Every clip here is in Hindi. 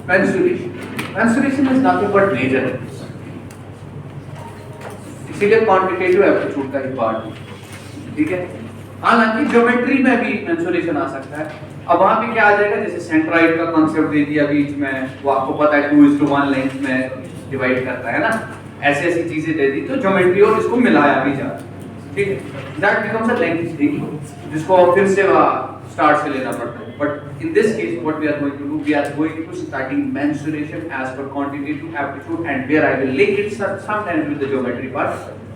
Mensuration is nothing but measurement, इसीलिए क्वांटिटेटिव एप्टीट्यूड का ही पार्ट है, ठीक है। हालांकि ज्योमेट्री में भी मेंसुरेशन आ सकता है। अब वहां पे क्या आ जाएगा, जैसे सेंट्रॉइड का कांसेप्ट दे दिया बीच में, वो आपको पता है 2:1 लेंथ में डिवाइड करता है ना, ऐसी ऐसी चीजें दे दी तो ज्योमेट्री और इसको मिलाया भी जाता है, ठीक है। That becomes a length thing, जिसको फिर से स्टार्ट से लेना पड़ता है। But in this case what we are going to do, we are going to starting mensuration as per quantitative aptitude and where I will link it sometimes with the geometry part,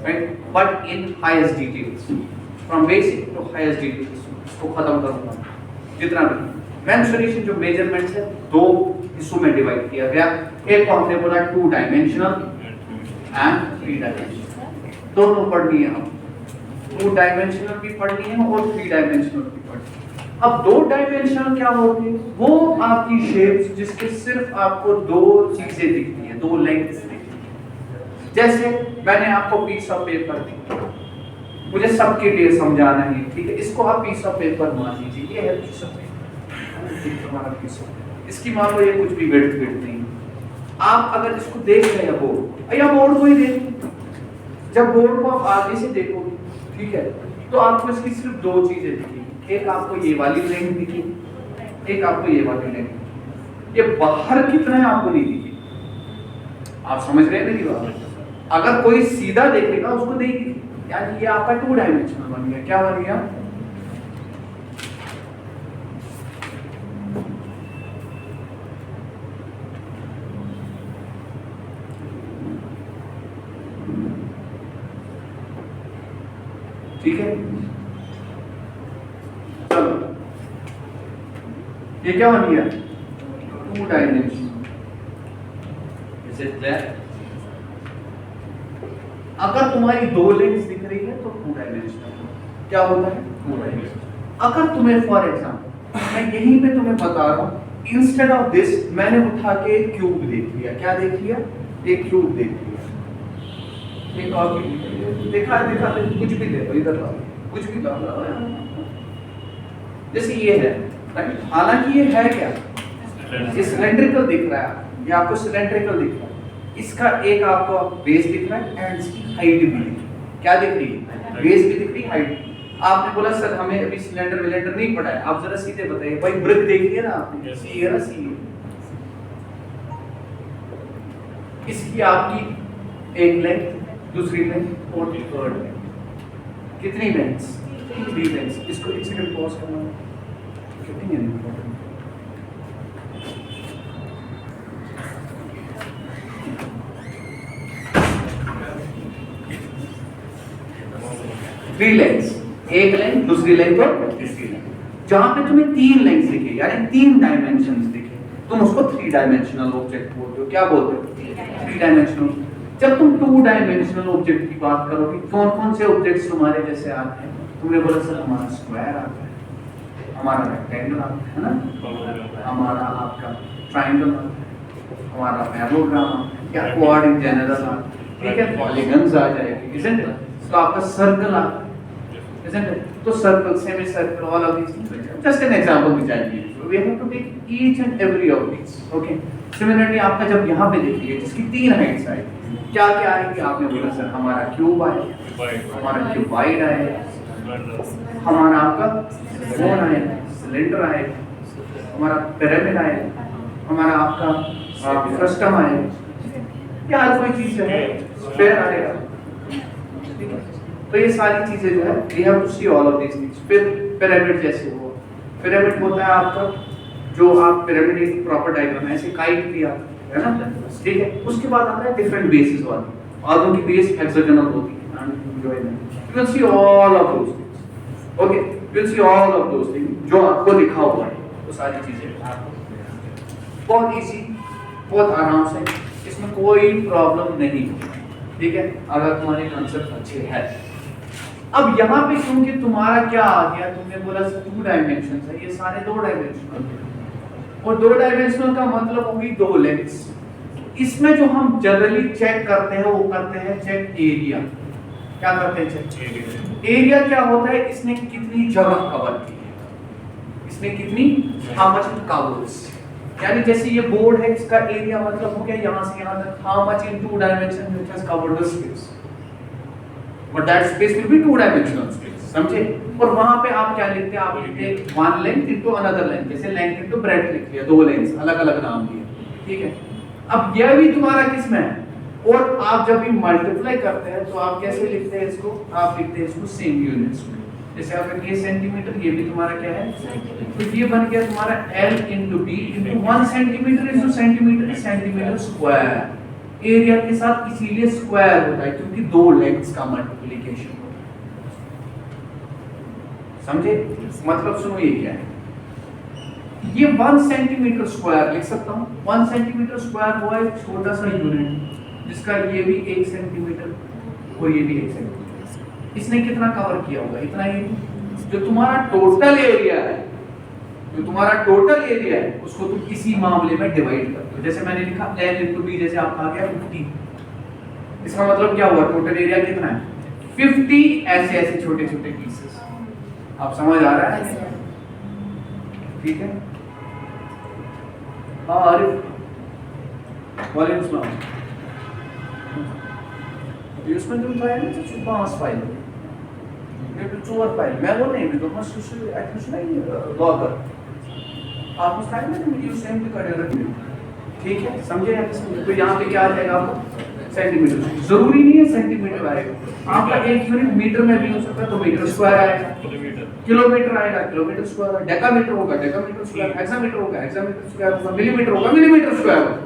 right, but in highest details, from basic to highest details इसको खत्म करूंगा जितना भी। मेंसुरेशन जो मेजरमेंट्स है दो हिस्सों में डिवाइड किया गया, एक को हमने बोला 2 डायमेंशनल एंड 3 डायमेंशनल, दोनों पढ़नी है हम, 2 डायमेंशनल भी पढ़नी है और 3 डायमेंशनल भी पढ़नी है। अब 2 डायमेंशनल क्या होते हैं, वो आपकी शेप्स जिसके सिर्फ आपको 2 चीजें दिखती है, 2 लेंथ्स दिखती है। जैसे मैंने आपको पीस ऑफ पेपर दी, मुझे सबके लिए समझाना है, ठीक है, इसको आप पीस ऑफ पेपर मान लीजिए, ये है पीस ऑफ पेपर, हमारा पीस ऑफ पेपर, इसकी मान लो ये कुछ भी विड्थ नहीं, आप अगर इसको देख रहे हैं बोर्ड या बोर्ड को ही देखो, जब बोर्ड को आप आगे से देखोगे, ठीक है, तो आपको इसकी सिर्फ 2 चीजें दिखेगी, एक आपको ये वाली लेंथ दिखेगी, एक आपको ये वाली लेंथ, ये बाहर कितना है आपको नहीं दिखेगी। आप समझ रहे हैं मेरी बात? अगर कोई सीधा देखेगा उसको नहीं दिखेगी, यानी ये आपका 2 डायमेंशनल बन गया। क्या बन गया? ठीक है, चलो ये क्या बन गया? 2 डायमेंशनल। Is it clear? अगर तुम्हारी 2 लेंथ्स दिख रही है तो 2 डायमेंशनल क्या होता है? 2 डायमेंशनल। अगर तुम्हें फॉर एग्जांपल मैं यहीं पे तुम्हें बता रहा हूं, इंस्टेड ऑफ दिस मैंने उठा के एक क्यूब देख लिया। क्या देख लिया? एक क्यूब देख लिया। एक और देखा कुछ भी देखो, इधर लाओ, कुछ भी लाओ, जैसे ये है, राइट, हालांकि ये है क्या, ये सिलेंड्रिकल दिख रहा है, ये आपको सिलेंड्रिकल दिख रहा है, इसका एक आपको बेस दिख रहा है एंड इसकी हाइट भी दिख रही है। क्या दिख रही है? बेस भी दिख रही है, हाइट। आपने बोला सर हमें अभी सिलेंडर विलेंडर नहीं पढ़ा है, आप जरा सीधे बताइए भाई, ब्रिक देखिए ना आपने, सी है ना, सी है, इसकी आपकी एक लेंथ, दूसरी लेंथ और थर्ड लेंथ, कितनी लेंथ्स? 3 लेंथ्स। इसको एक सेकंड पॉज करना, कितनी है इंपॉर्टेंट, थ्री लेंथ्स, एक लेंथ, दूसरी लेंथ और तीसरी लेंथ। जहां पे तुम्हें 3 लेंथ्स दिखे, यानी 3 डायमेंशंस दिखे, तुम उसको 3 डायमेंशनल ऑब्जेक्ट बोलते हो। क्या बोलते हो? 3 डायमेंशनल। जब तुम 2 डायमेंशनल ऑब्जेक्ट की बात करोगे, कौन कौन से ऑब्जेक्ट्स तुम्हारे जैसे आते हैं? तुमने बोला सर हमारा स्क्वायर आता है, हमारा रेक्टेंगल आता है ना, हमारा आपका ट्रायंगल आता है, हमारा पैराबोग्राम आता है, या क्वाड इन जनरल आता है, ठीक है, पॉलीगन्स आ जाएंगे, इजंट इट? तो आपका सर्कल आता है, इजंट इट? तो circle, semi circle, all of these, just an example which I give you, we have to take each and every of these, okay. Similarly आपका जब यहाँ पे देखिए जिसकी 3 हाइट्स आएगी, क्या क्या आएंगे? आपने बोला सर हमारा क्यूब आएगा, हमारा क्यूबाइड आएगा, हमारा आपका कोन आएगा, सिलेंडर आएगा, हमारा पिरामिड आएगा, हमारा आपका फ्रस्टम आएगा, क्या हर कोई चीज है, स्फीयर आएगा, ठीक है। तो ये सारी चीजें जो है we have to see all of these things. फिर पिरामिड जैसे हुआ, पिरामिड होता है आपका, जो आप पिरामिड एक प्रॉपर डायग्राम है, ऐसे काइट भी आता है ना, ठीक है। उसके बाद आता है डिफरेंट बेसिस वाली, और उनकी बेस हेक्सागोनल होती है, you will see all of those things, okay, you will see all of those things जो आपको लिखा हुआ है, वो सारी चीजें बहुत इजी, बहुत आराम से, इसमें कोई प्रॉब्लम नहीं, ठीक है, अगर तुम्हारे कॉन्सेप्ट अच्छे हैं। अब यहाँ पे क्योंकि तुम्हारा क्या आ गया, तुमने बोला 2 डायमेंशंस है, ये सारे 2 डायमेंशनल, और 2 डायमेंशनल का मतलब होगी 2 लेंथ्स। इसमें जो हम जनरली चेक करते हैं वो करते हैं चेक एरिया। क्या करते हैं? Check area. क्या होता है? इसने कितनी जगह कवर की है, इसने कितनी, हाउ मच कवर्स, यानी जैसे ये बोर्ड है, इसका एरिया मतलब हो गया यहाँ से यहाँ तक, how much in 2 dimension it has covered the space, but that space will be 2 dimensional space, समझे? और वहां पे आप क्या लिखते हैं, आप लिखते हैं one length into another length, जैसे लेंथ इनटू ब्रेड्थ लिख लिया, 2 लेंथ्स अलग अलग नाम दिए, ठीक है? अब यह भी तुम्हारा किस में है, और आप जब भी मल्टीप्लाई करते हैं तो आप कैसे लिखते हैं इसको, आप लिखते हैं इसको सेम यूनिट्स में, जैसे अगर ये सेंटीमीटर, ये भी तुम्हारा क्या है, तो ये बन गया तुम्हारा L into B into 1 centimetre into centimetre is centimetre square, area के साथ इसीलिए स्क्वायर होता है क्योंकि 2 लेंथ्स का मल्टीप्लिकेशन होता है, समझे? मतलब सुनो ये क्या है, ये 1 सेंटीमीटर स्क्वायर लिख सकता हूँ, 1 सेंटीमीटर स्क्वायर हुआ एक छोटा सा यूनिट जिसका ये भी 1 सेंटीमीटर और ये भी 1 सेंटीमीटर, इसने कितना कवर किया होगा, इतना ही। जो तुम्हारा टोटल एरिया है, जो तुम्हारा टोटल एरिया है उसको तुम इसी मामले में डिवाइड करते हो, जैसे मैंने लिखा L into B, जैसे आपका आ गया 50, इसका मतलब क्या हुआ, टोटल एरिया कितना है 50, ऐसे ऐसे छोटे छोटे पीसेस, आप समझ आ रहा है? ठीक है, और वालेकुम सलाम, इसमें जो था ना तो 5 फाइल ये तो 4 फाइल मैं वो नहीं तो बस उस एक्चुअली नहीं लॉगर आप उस टाइम में वीडियो सेम भी कर रहे हैं, ठीक है, समझे? तो यहाँ पे क्या आ जाएगा आपको सेंटीमीटर, जरूरी नहीं है सेंटीमीटर आएगा, आपका 1 यूनिट मीटर में भी हो सकता है तो मीटर स्क्वायर आएगा, किलोमीटर आएगा किलोमीटर स्क्वायर, डेकामीटर होगा डेकामीटर स्क्वायर, हेक्सामीटर होगा हेक्सामीटर स्क्वायर होगा, मिलीमीटर होगा मिलीमीटर स्क्वायर होगा,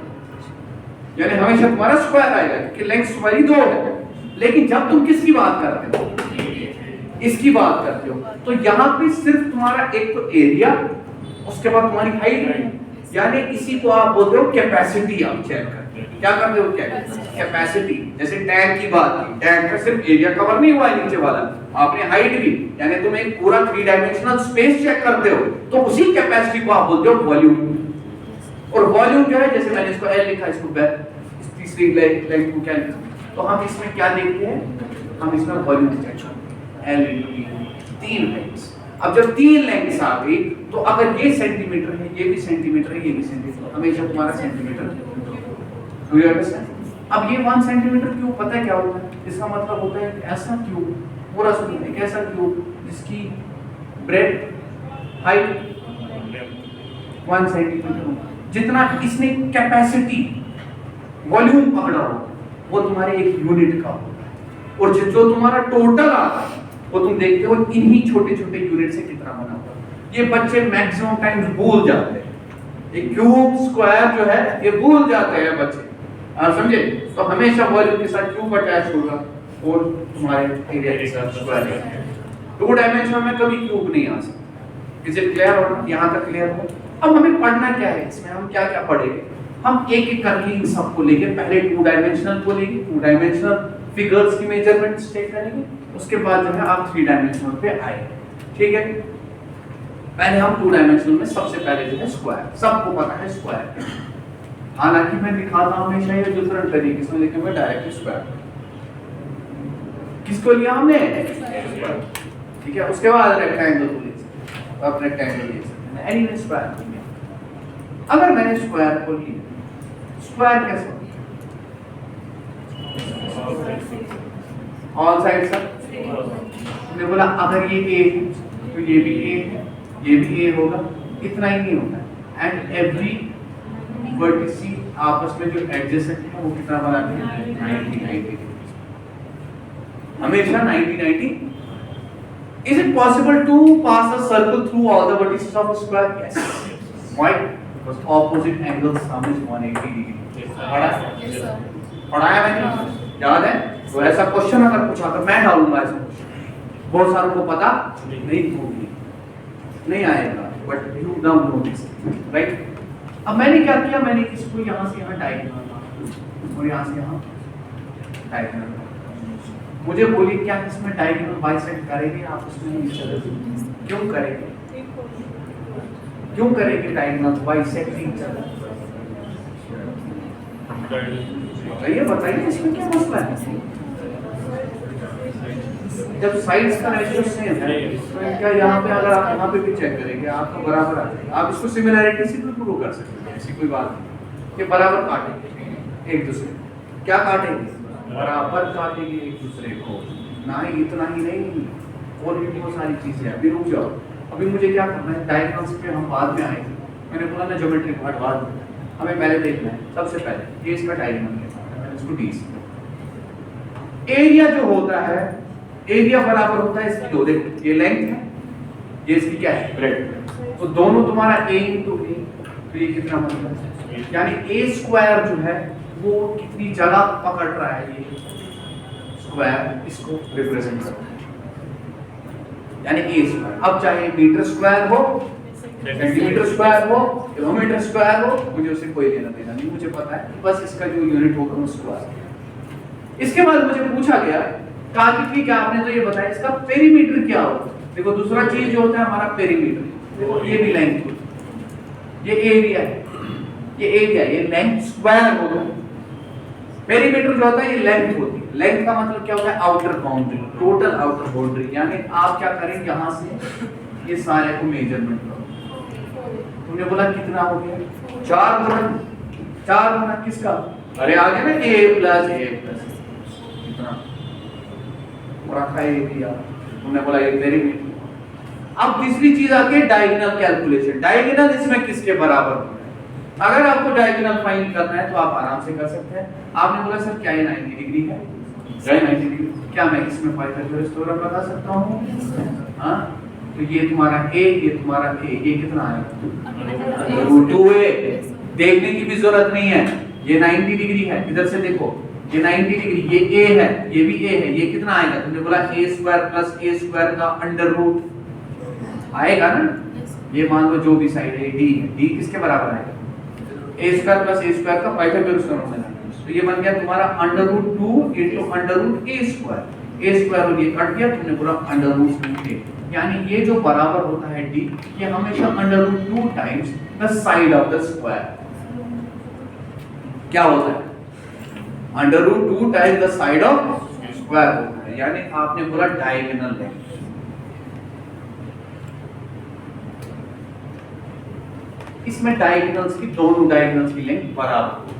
यानी हमेशा तुम्हारा स्क्वायर आएगा क्योंकि लेंथ तुम्हारी 2 है। लेकिन जब तुम किसकी बात करते हो, इसकी बात करते हो, तो यहाँ पे सिर्फ तुम्हारा एक तो एरिया, उसके बाद तुम्हारी हाइट, यानी इसी को आप बोलते हो कैपेसिटी, आप चेक करते हो क्या करते हो, क्या कैपेसिटी, जैसे टैंक की बात की, टैंक का सिर्फ एरिया कवर नहीं हुआ है नीचे वाला, आपने हाइट भी, यानी तुम एक पूरा 3 डायमेंशनल स्पेस चेक करते हो, तो उसी कैपेसिटी को आप बोलते हो वॉल्यूम। और वॉल्यूम जो है, जैसे मैंने इसको L लिखा, इसको तीसरी लाइन को क्या लिखा, तो हम इसमें क्या देखते हैं, हम इसमें वॉल्यूम चेक करते हैं, L into B, 3 लेंथ्स। अब जब 3 लेंथ्स आ गई तो अगर ये सेंटीमीटर है, ये भी सेंटीमीटर है, ये भी सेंटीमीटर, हमेशा तुम्हारा सेंटीमीटर, डू यू अंडरस्टैंड? अब ये 1 सेंटीमीटर क्यूब पता है क्या होता है, इसका मतलब होता है ऐसा क्यूब, पूरा सुनिए, एक ऐसा क्यूब जिसकी ब्रेड्थ हाइट 1 सेंटीमीटर हो, जितना इसने कैपेसिटी वॉल्यूम पकड़ा हो वो तुम्हारे एक यूनिट का होता है, और जो तुम्हारा टोटल आता है वो तुम देखते हो इन्हीं छोटे छोटे यूनिट से कितना बना हुआ है। ये बच्चे मैक्सिमम टाइम्स भूल जाते हैं, ये क्यूब स्क्वायर जो है ये भूल जाते हैं बच्चे, आप समझे? तो हमेशा वॉल्यूम के साथ क्यूब अटैच होगा और तुम्हारे एरिया के साथ स्क्वायर, 2 डायमेंशन में कभी क्यूब नहीं आ सकता। Is it clear? और यहाँ तक क्लियर हो? अब हमें पढ़ना क्या है, इसमें हम क्या क्या पढ़ेंगे, हम एक एक करके इन सबको लेंगे, पहले 2 डायमेंशनल को लेंगे, 2 डायमेंशनल फिगर्स की मेजरमेंट्स चेक करेंगे, उसके बाद जो है आप 3 डायमेंशनल पे आएंगे, ठीक है? पहले हम 2 डायमेंशनल में सबसे पहले जो है स्क्वायर, सबको पता है स्क्वायर, हालांकि मैं दिखाता हूं हमेशा ये डिफरेंट तरीके से, लेकिन मैं डायरेक्ट स्क्वायर, किसको लिया हमने, ठीक है? उसके बाद रेक्टेंगल को ले सकते, अब रेक्टेंगल ले सकते हैं, एनीवे स्क्वायर। अगर मैंने स्क्वायर को लिया, स्क्वायर कैसे ऑल साइड्स का, मैंने बोला अगर ये a है तो ये भी a है, ये भी a होगा, इतना ही नहीं होता, एंड एवरी वर्टिसी आपस में जो एडजेसेंट है वो कितना बनाते हैं, 90-90, हमेशा 90-90। Is it possible to pass a circle through all the vertices of a square? Yes. Why? Because opposite angles sum is 180 degree. पढ़ाया मैंने, याद है? तो ऐसा क्वेश्चन अगर पूछा तो मैं डालूंगा ऐसा क्वेश्चन, बहुत सारों को पता नहीं होगी, नहीं आएगा, but you now know this, right? अब मैंने क्या किया, मैंने इसको यहाँ से यहाँ डायगोनल और यहाँ से यहाँ डायगोनल, मुझे बोलिए क्या इसमें डायगोनल बाइसेक्ट करेंगे आप, उसमें क्यों करेंगे, क्यों करेंगे डायगोनल बाइसेक्ट ईच अदर? बताइए बताइए, इसमें क्या मसला है? जब साइड्स का रेशियो सेम है तो क्या यहाँ पे अगर आप यहाँ पे भी चेक करेंगे आपको बराबर आ जाएगा। आप इसको सिमिलैरिटी से भी प्रूव कर सकते हैं, ऐसी कोई बात नहीं कि बराबर काटेंगे एक दूसरे को। क्या काटेंगे? बराबर काटेंगे एक दूसरे को। ना इतना ही नहीं, और भी बहुत सारी चीजें हैं। अभी रुक जाओ, अभी मुझे क्या करना है, डायग्राम्स पे हम बाद में आएंगे। मैंने बोला ना ज्योमेट्री पार्ट बाद में, हमें पहले देखना है। सबसे पहले ये इसका डायग्राम है, मैंने इसको डी से। एरिया जो होता है, एरिया बराबर होता है इसकी दो, देखो ये लेंथ है, ये इसकी क्या है, ब्रेड्थ। तो दोनों तुम्हारा a into a, तो ये कितना मतलब, यानी a स्क्वायर जो है वो कितनी जगह पकड़ रहा है, ये स्क्वायर इसको रिप्रेजेंट करता है, यानी a स्क्वायर। अब चाहे मीटर स्क्वायर हो, सेंटीमीटर स्क्वायर हो, किलोमीटर स्क्वायर हो, मुझे उससे कोई लेना देना नहीं, मुझे पता है बस इसका जो यूनिट होगा वो स्क्वायर। इसके बाद मुझे पूछा गया, कहा कि ठीक है आपने तो ये बताया, इसका पेरीमीटर क्या होगा। देखो दूसरा चीज जो होता है हमारा पेरीमीटर, देखो ये भी लेंथ होती है, ये एरिया है, ये एरिया, ये लेंथ स्क्वायर होगा। पेरीमीटर जो होता है ये लेंथ होती है। लेंथ का मतलब क्या होता है, outer boundary, total outer boundary. यानी आप क्या करें, यहाँ से ये सारे को मेजरमेंट करो। तुमने बोला कितना हो गया, 4 गुना, 4 गुना किसका, अरे आगे ना a प्लस कितना रखा है एरिया, तुमने बोला ये पेरीमीटर। अब तीसरी चीज आती है डायगोनल कैलकुलेशन। डायगोनल इसमें किसके बराबर होता है। अगर आपको डायगोनल फाइंड करना है तो आप आराम से कर सकते हैं। आपने बोला सर क्या ये 90 डिग्री है, क्या 90 डिग्री, क्या मैं इसमें पाइथागोरस थ्योरम लगा सकता हूँ? हाँ, तो ये तुम्हारा a, ये तुम्हारा a, ये कितना आएगा, √2a। देखने की भी जरूरत नहीं है, ये 90 डिग्री है, इधर से देखो ये 90 डिग्री, ये a है, ये भी a है, ये कितना आएगा, तुमने बोला a square plus a square का अंडर रूट आएगा ना। ये मान लो जो भी साइड है d है, d किसके बराबर आएगा, a square plus a square का पाइथागोरस थ्योरम है। तो ये बन गया तुम्हारा √2 into √a square, a square और ये कट गया, तुमने बोला √2a। यानी ये जो बराबर होता है d, ये हमेशा √2 times the side of the square क्या होता है, √2 times the side of square होता है। यानी आपने बोला डायगोनल लेंथ। इसमें डायगोनल्स की, दोनों डायगोनल्स की लेंथ बराबर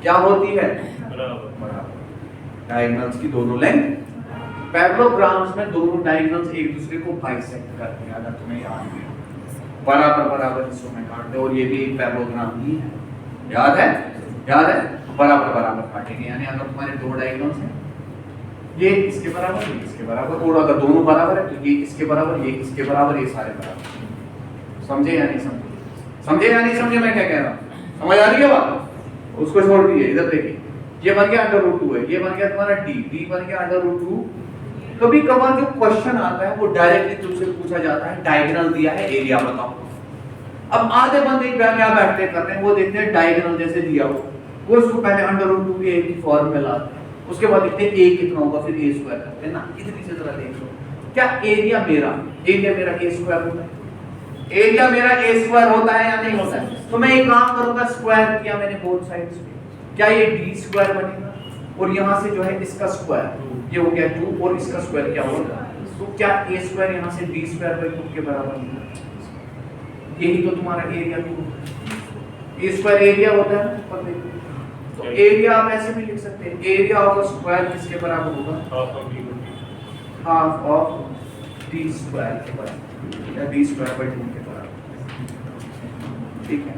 क्या होती है, बराबर। डायगोनल्स की दोनों लेंथ, पैरेललोग्राम्स में दोनों डायगोनल्स एक दूसरे को बाइसेक्ट करते हैं, अगर तुम्हें याद है, बराबर बराबर हिस्सों में काटते हैं। और ये भी एक पैरेललोग्राम ही है, याद है, याद है, बराबर बराबर काटेंगे। यानी अगर तुम्हारे दो डायगोनल्स हैं, ये इसके बराबर, ये इसके बराबर, और अगर दोनों बराबर है तो ये इसके बराबर, ये इसके बराबर, ये सारे बराबर। समझे या नहीं समझे, समझे या नहीं समझे मैं क्या कह रहा हूँ, समझ आ रही है बात। उसको छोड़ दीजिए, इधर देखिए, ये बन गया √2 है, ये बन गया तुम्हारा d बन गया √2। कभी कभार जो क्वेश्चन आता है वो डायरेक्टली तुमसे पूछा जाता है, डायगोनल दिया है, एरिया बताओ। अब आधे बंदे क्या बैठते कर रहे हैं, वो देखते हैं डायगोनल जैसे दिया हो, वो उसको पहले √2a की फॉर्म में लाते हैं, उसके बाद देखते हैं a कितना होगा, फिर a स्क्वायर करते हैं ना। इतनी से जरा देख लो, क्या एरिया मेरा a स्क्वायर होता है, एरिया मेरा a स्क्वायर होता है या नहीं होता है। तो मैं एक काम करूंगा, स्क्वायर किया मैंने बोथ साइड्स पे, क्या ये d स्क्वायर बनेगा, और यहाँ से जो है इसका स्क्वायर, ये हो गया 2, और इसका स्क्वायर क्या होगा, तो क्या a स्क्वायर यहाँ से d स्क्वायर बाई 2 के बराबर होगा। यही तो तुम्हारा एरिया भी होता है, a स्क्वायर एरिया होता है पर देखो, तो एरिया आप ऐसे भी लिख सकते हैं, एरिया ऑफ अ स्क्वायर किसके बराबर होगा, हाफ ऑफ d स्क्वायर के बराबर, या d स्क्वायर बाई 2 के बराबर। ठीक है,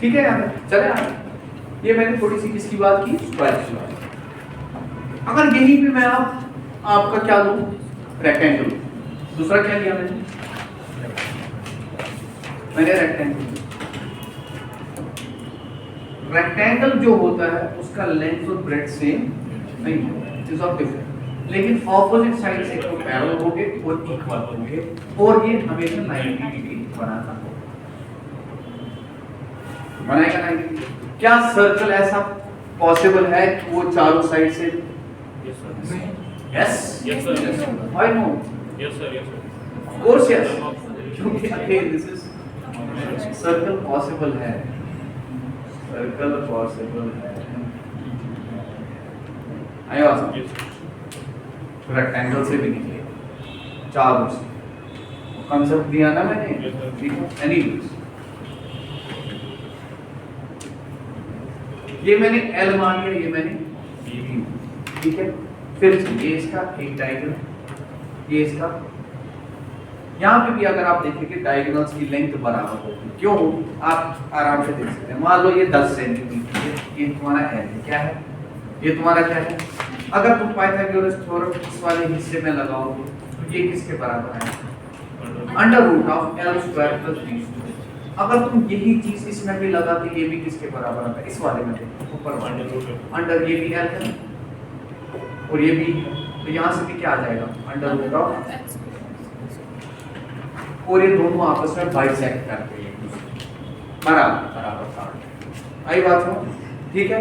ठीक है यार, चले आगे। ये मैंने थोड़ी सी किसकी बात की, स्क्वायर की बात। अगर यहीं पे मैं आपका क्या लूं, रेक्टेंगल, दूसरा क्या लिया मैंने रेक्टेंगल। रेक्टेंगल जो होता है उसका लेंथ और ब्रेड्थ सेम नहीं होता है, इट इज ऑफ डिफरेंट, लेकिन ऑपोजिट साइड से तो पैरेलल होंगे और इक्वल होंगे, और ये हमेशा 90 डिग्री बनाना होगा। बनाएगा ना? क्या सर्कल ऐसा पॉसिबल है कि वो चारों साइड से? Yes why no? Yes sir, yes sir. Of course yes, क्योंकि again this is circle possible है, सर्कल पॉसिबल है। आया आवाज? Yes sir. रेक्टेंगल से भी निकले, चारों से कंसेप्ट दिया ना मैंने, Yes, sir. ठीक है? एनीवेज ये मैंने L मान लिया, ये मैंने B, ठीक है? फिर ये इसका एक डायगोनल, ये इसका, यहाँ पे भी अगर आप देखेंगे डायगोनल्स की लेंथ बराबर होगी। क्यों? आप आराम से देख सकते हैं। मान लो ये 10 सेंटीमीटर है, ये तुम्हारा L है, क्या है? ये तुम्हारा क्या है? अगर तुम पाइथागोरस थ्योरम इस वाले हिस्से में लगाओगे तो ये किसके बराबर है? Under root of L square plus B। अगर तुम यही चीज इसमें भी लगाते ये भी किसके बराबर आता है? इस वाले में देखो ऊपर वाले अंडर, ये भी L है और ये भी, तो यहाँ से भी क्या आ जाएगा? अंडर रूट ऑफ, और ये दोनों आपस में बाइसेक्ट करते हैं, बराबर बराबर काट। आई बात हो? ठीक है?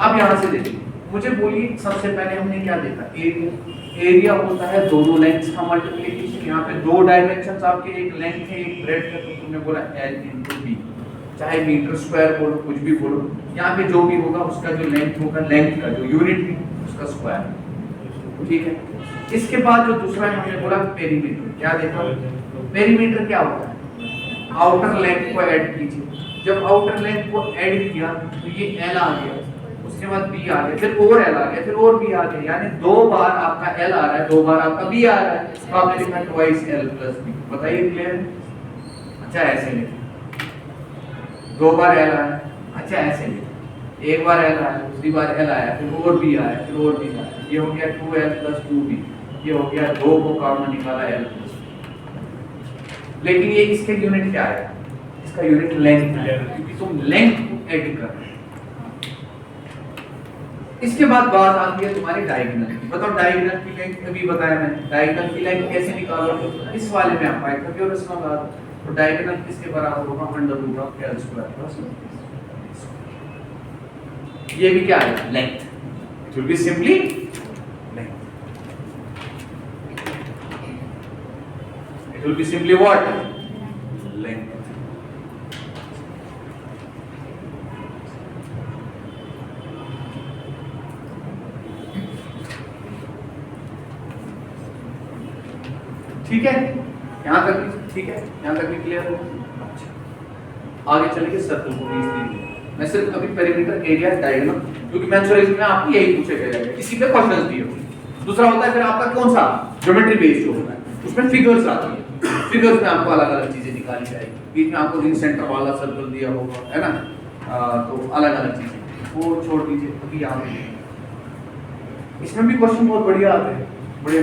अब यहाँ से देखिए, मुझे बोलिए सबसे पहले हमने क्या देखा? एरिया। एरिया होता है दोनों लेंथ्स का मल्टीप्लिकेशन। यहाँ पे दो डायमेंशंस आपके, एक लेंथ है एक ब्रेड्थ है, तो तुमने बोला L into B, चाहे मीटर स्क्वायर बोलो कुछ भी बोलो, यहाँ पे जो भी होगा उसका जो लेंथ होगा, लेंथ का जो यूनिट है उसका स्क्वायर, ठीक है? इसके बाद जो दूसरा हमने बोला पेरीमीटर। क्या देखा? पेरीमीटर क्या होता है? आउटर लेंथ को ऐड कीजिए। जब आउटर लेंथ को ऐड किया तो ये L आ गया, उसके बाद B आ गया, फिर और L आ गया, फिर और B आ गया, यानी दो बार आपका L आ रहा है, दो बार आपका B आ रहा है, तो आपने लिखा ट्वाइस L प्लस B। बताइए क्लियर? अच्छा ऐसे लिखिए, दो बार L आया, अच्छा ऐसे लिखिए, एक बार L आया, दूसरी बार L आया, फिर और B आया, फिर और B आया, ये हो गया 2L प्लस 2B, ये हो गया, दो को कॉमन निकाला L प्लस B। लेकिन ये इसके यूनिट क्या है? इसका यूनिट लेंथ है, क्योंकि तुम लेंथ को ऐड कर रहे हो। इसके बाद बात आती है तुम्हारी डायगोनल की। बताओ डायगोनल की लेंथ अभी बताया मैंने, डायगोनल की लेंथ कैसे निकालोगे? इस वाले में आप पाइथागोरस लगा दो, तो डायगोनल किसके बराबर होगा? Under root of L square plus B। ये भी क्या है? Length. It will be simply length. It will be simply what? Length. ठीक है? यहाँ तक भी ठीक है? यहाँ तक भी क्लियर हो? अच्छा, आगे चलेंगे सर्कल को इजीली। मैं सिर्फ अभी पेरीमीटर, एरिया, डायगोनल, क्योंकि मेंसुरेशन में आपको यही पूछे गए, इसी पे क्वेश्चंस दिए होंगे। दूसरा होता है फिर आपका कौन सा? ज्योमेट्री बेस्ड जो होता है, उसमें फिगर्स आती है। फिगर्स में आपको अलग-अलग चीजें निकाली जाएगी। बीच में आपको रिंग सेंटर वाला सर्कल दिया होगा, है ना? तो अलग-अलग चीजें वो छोड़ दीजिए, अभी यहाँ पे इसमें भी क्वेश्चन बहुत बढ़िया आते हैं, बढ़िया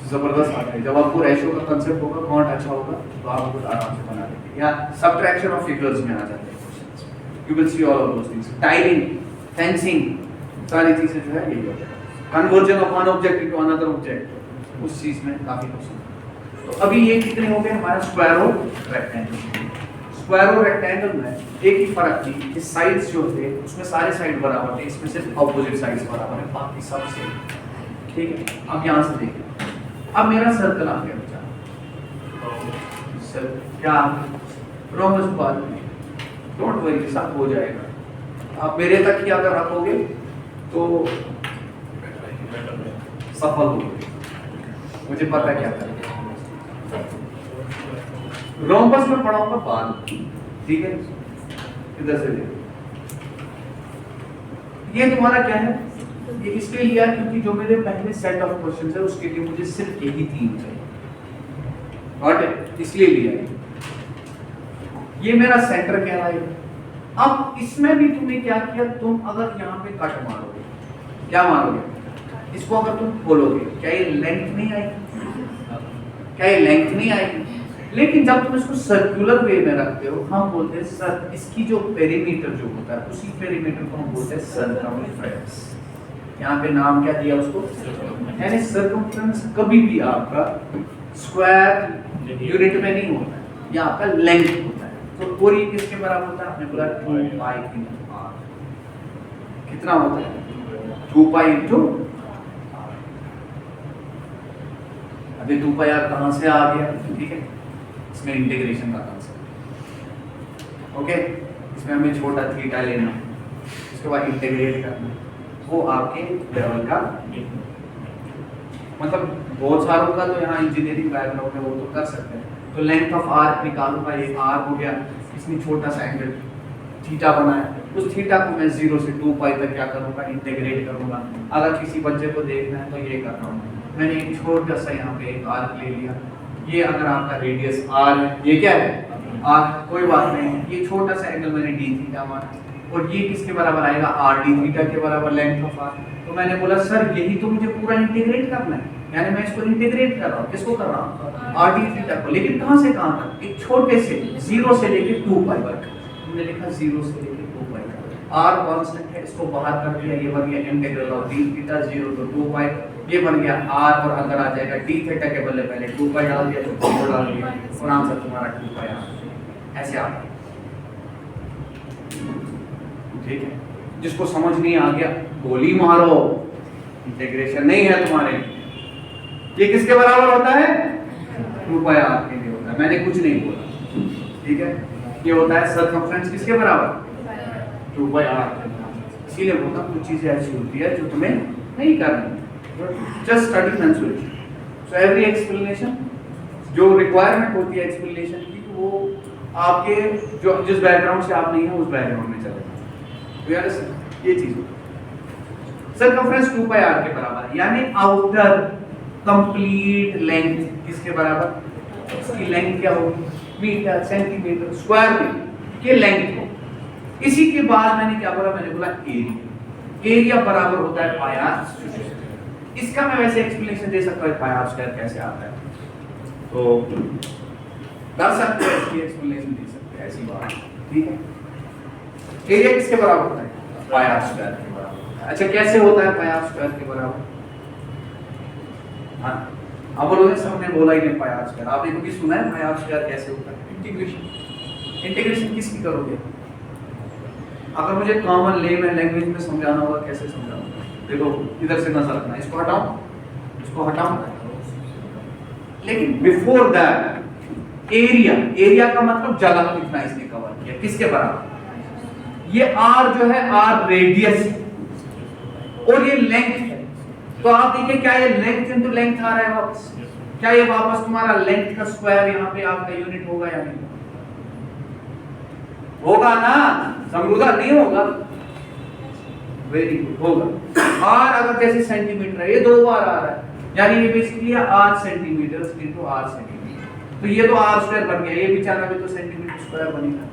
जबरदस्त आता है। जब आपको रेशियो का कांसेप्ट होगा, कौन अच्छा होगा, तो आप बहुत आराम से बना लेंगे। या सबट्रैक्शन ऑफ फिगर्स में आ जाते हैं questions, you will see all of those things. Tiling, fencing, सारी चीजें जो है यही होता है। Conversion of one object into another object, उस चीज में काफी क्वेश्चन। तो अभी ये कितने हो गए हमारा? स्क्वायर और रेक्टेंगल। स्क्वायर और रेक्टेंगल में एक ही फर्क थी कि साइड्स जो थे उसमें सारे साइड बराबर थे, इसमें सिर्फ ऑपोजिट साइड्स बराबर है, बाकी सब सेम। ठीक है? अब यहाँ से देखिए, अब मेरा सर्कल आ गया बच्चा, क्या रोमस बात नहीं, डोंट वरी, सब हो जाएगा। आप मेरे तक ही अगर रखोगे तो सफल होगे, मुझे पता क्या करें। रोमस में पढ़ाऊंगा बाद, ठीक है? इधर से देखो, ये तुम्हारा क्या है? ये इसलिए लिया क्योंकि जो मेरे पहले सेट ऑफ क्वेश्चंस है उसके लिए मुझे सिर्फ यही तीन चाहिए, और इसलिए लिया है। ये मेरा सेंटर कहलाएगा। अब इसमें भी तुमने क्या किया? तुम अगर यहाँ पे कट मारोगे, क्या मारोगे? इसको अगर तुम खोलोगे, क्या ये लेंथ नहीं आएगी? क्या ये लेंथ नहीं आएगी? लेकिन जब तुम इसको सर्कुलर वे में रखते हो, हम बोलते हैं सर, इसकी जो पेरीमीटर जो होता है उसी पेरीमीटर को हम बोलते हैं सर्कमफ्रेंस। यहाँ पे नाम क्या दिया उसको? यानी सर्कमफ्रेंस कभी भी आपका स्क्वायर यूनिट में नहीं होता है, ये आपका लेंथ होता है। तो और ये किसके बराबर होता है? आपने बोला 2 पाई इंटू आर। कितना होता है? 2 पाई इंटू। अभी 2 पाई आर कहां से आ गया? ठीक है, इसमें इंटीग्रेशन का कांसेप्ट। ओके, इसमें हमें छोटा थीटा लेना, उसके बाद इंटीग्रेट करना, वो आपके लेवल का, मतलब बहुत सारों का तो यहाँ इंजीनियरिंग बैकग्राउंड है वो तो कर सकते हैं। तो लेंथ ऑफ आर्क निकालूंगा, ये आर हो गया, इसमें छोटा सा एंगल थीटा बनाया, उस थीटा को मैं 0 से 2 पाई तक क्या करूंगा? इंटीग्रेट करूंगा। अगर किसी बच्चे को देखना है तो ये कर रहा हूँ, मैंने एक छोटा सा यहाँ पे एक आर्क ले लिया, ये अगर आपका रेडियस आर है, ये क्या है? आर, कोई बात नहीं, ये छोटा सा एंगल मैंने डी थीटा माना, और ये किसके बराबर आएगा? आर डी थीटा के बराबर लेंथ ऑफ आर। तो मैंने बोला सर यही तो मुझे पूरा इंटीग्रेट करना है, यानी मैं इसको इंटीग्रेट कर रहा हूँ। किसको कर रहा हूँ? आर डी थीटा को। लेकिन कहाँ से कहाँ तक? एक छोटे से 0 से लेके 2 पाई तक। हमने लिखा 0 से लेके 2 पाई तक। आर कांस्टेंट है, इसको बाहर कर दिया, ये बन गया integral of D theta 0 to 2 पाई, ये बन गया आर, और अगर आ जाएगा डी थीटा के बदले पहले 2 पाई डाल दिया तो 0 डाल दिया, और आंसर तुम्हारा 2 पाई आ गया। ऐसे आ गया, ठीक है। जिसको समझ नहीं आ गया गोली मारो, इंटीग्रेशन नहीं है तुम्हारे। ये किसके बराबर होता है? 2 पाई आर के लिए होता है, मैंने कुछ नहीं बोला, ठीक है। ये होता है सर्कमफ्रेंस किसके बराबर? 2 पाई आर। इसीलिए बोलता कुछ चीजें ऐसी होती है जो तुम्हें नहीं करनी, just study mensuration. So every explanation जो रिक्वायरमेंट होती है एक्सप्लेनेशन की, वो आपके जो जिस बैकग्राउंड से आप नहीं है उस बैकग्राउंड में चलेगा। ये चीज सर्कमफ्रेंस 2 पाई आर के बराबर, यानी आउटर कंप्लीट लेंथ किसके बराबर? इसकी लेंथ क्या होगी? मीटर, सेंटीमीटर, स्क्वायर में के लेंथ हो। इसी के बाद मैंने क्या बोला? मैंने बोला एरिया। एरिया बराबर होता है पाई आर। इसका मैं वैसे एक्सप्लेनेशन दे सकता हूं पाई आर स्क्वायर कैसे आता है, तो कर सकते हैं, इसकी एक्सप्लेनेशन दे सकते हैं, ऐसी बात, ठीक है। एरिया किसके बराबर होता है? पाई आर स्क्वायर के बराबर। अच्छा, कैसे होता है पाई आर स्क्वायर के बराबर? हाँ, अब बोलोगे सर हमने बोला ही नहीं पाई आर स्क्वायर, आपने कभी सुना है पाई आर स्क्वायर कैसे होता है? इंटीग्रेशन। इंटीग्रेशन किसकी करोगे? अगर मुझे कॉमन लेमैन लैंग्वेज में समझाना होगा, कैसे समझाऊंगा? देखो इधर से नजर रखना, इसको हटाओ, इसको हटाओ। लेकिन बिफोर दैट एरिया, एरिया का मतलब जगह कितना इसने कवर किया, किसके बराबर? ये r जो है r रेडियस और ये लेंथ है, तो आप देखिए क्या ये लेंथ इनटू लेंथ आ रहा है वापस? क्या ये वापस तुम्हारा लेंथ का स्क्वायर यहाँ पे आपका यूनिट होगा या नहीं होगा? ना समरूदा नहीं होगा, वेरी गुड, होगा। r अगर जैसे सेंटीमीटर है, ये 2 बार आ रहा है, यानी ये basically r centimetre into r centimetre, तो ये तो r स्क्वायर बन गया, ये बेचारा भी तो सेंटीमीटर स्क्वायर बनेगा।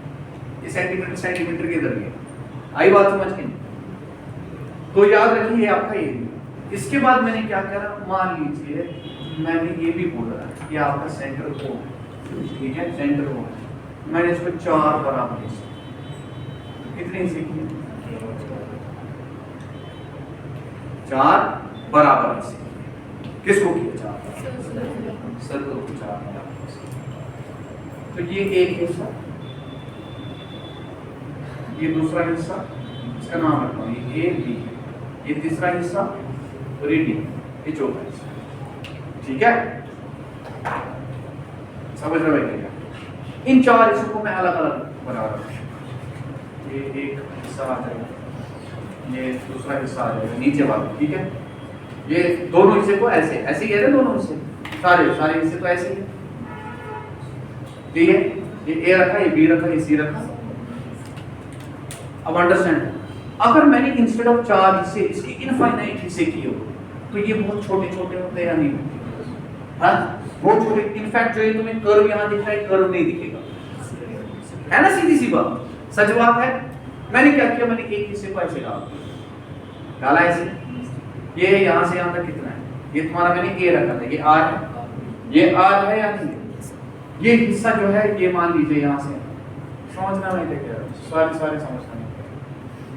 ये सेंटीमीटर सेंटीमीटर किधर गया? आई बात समझ के? तो याद रखिए ये आपका एरिया। इसके बाद मैंने क्या करा? मान लीजिए मैंने ये भी बोला कि आपका सेंटर को, ठीक है, सेंटर को मैंने इसको 4 बराबर हिस्से, कितने हिस्से किए? 4 बराबर हिस्से। किसको किया? 4 सर्कल को 4 बराबर हिस्से। तो ये एक हिस्सा, ये दूसरा हिस्सा, इसका नाम रखता हूं ये A B, ये तीसरा हिस्सा और ये D, ये चौथा हिस्सा, ठीक है। समझ रहे हैं क्या? इन 4 हिस्सों को मैं अलग अलग बना रहा हूं। ये एक हिस्सा आ जाएगा, ये दूसरा हिस्सा आ जाएगा नीचे वाला, ठीक है। ये दोनों हिस्से को ऐसे ऐसे ही है ना, दोनों हिस्से सारे हिस्से तो ऐसे ही है, ठीक है। ये A रखा, ये B रखा, ये C रखा। अब अंडरस्टैंड, अगर मैंने इंस्टेड ऑफ 4 हिस्से इसके इनफाइनाइट हिस्से किए हो, तो ये बहुत छोटे छोटे होते हैं या नहीं होते? हाँ, बहुत छोटे। इनफैक्ट जो ये तुम्हें कर्व यहाँ दिख रहा है, कर्व नहीं दिखेगा, है ना, सीधी सी बात, सच बात है। मैंने क्या किया? मैंने एक हिस्से को ऐसे डाला ऐसे, ये यहाँ से यहाँ तक कितना है? ये तुम्हारा मैंने A रखा था, ये R है, ये R है या नहीं? ये हिस्सा जो है ये मान लीजिए यहाँ से, समझना नहीं देख रहा, सारे समझना नहीं,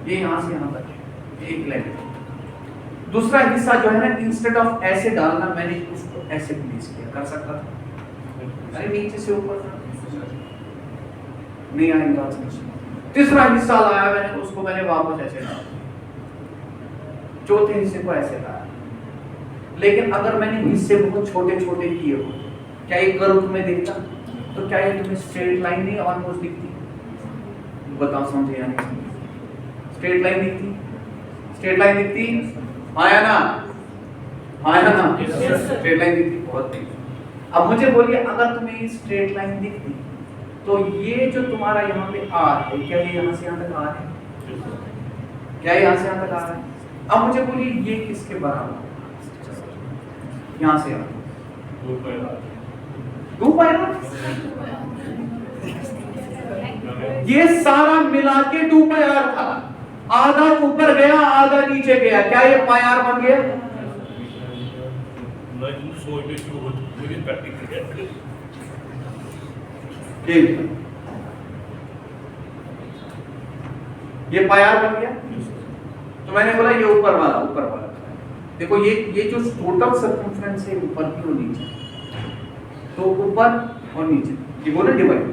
ये यहाँ से यहाँ तक एक लेंथ। दूसरा हिस्सा जो है ना, इंस्टेड ऑफ ऐसे डालना, मैंने उसको ऐसे प्लेस किया, कर सकता था, अरे नीचे से ऊपर, नहीं आएगी बात समझ। तीसरा हिस्सा लाया मैंने, उसको मैंने वापस ऐसे डाला, चौथे हिस्से को ऐसे लाया। लेकिन अगर मैंने हिस्से बहुत छोटे छोटे किए हो, क्या ये कर्व तुम्हें दिखता? तो क्या ये तुम्हें स्ट्रेट लाइन नहीं ऑलमोस्ट दिखती? बताओ समझे या नहीं? स्ट्रेट लाइन दिखती? स्ट्रेट लाइन दिखती? हाँ या ना? हाँ या ना? स्ट्रेट लाइन दिखती, बहुत दिखती। अब मुझे बोलिए, अगर तुम्हें स्ट्रेट लाइन दिखती तो ये जो तुम्हारा यहाँ पे आर है, क्या ये यहाँ से यहाँ तक आर है? क्या यहाँ से यहाँ तक आर है? अब मुझे बोलिए ये किसके बराबर? यहाँ से यहाँ 2 पाई आर। ये सारा मिला के 2 पाई आर था। आधा ऊपर गया, आधा नीचे गया, क्या ये पाई आर बन गया? ये पाई आर बन गया। तो मैंने बोला ये ऊपर वाला देखो, ये जो टोटल सर्कमफ्रेंस है ऊपर की और नीचे, तो ऊपर और नीचे ये बोले डिवाइड,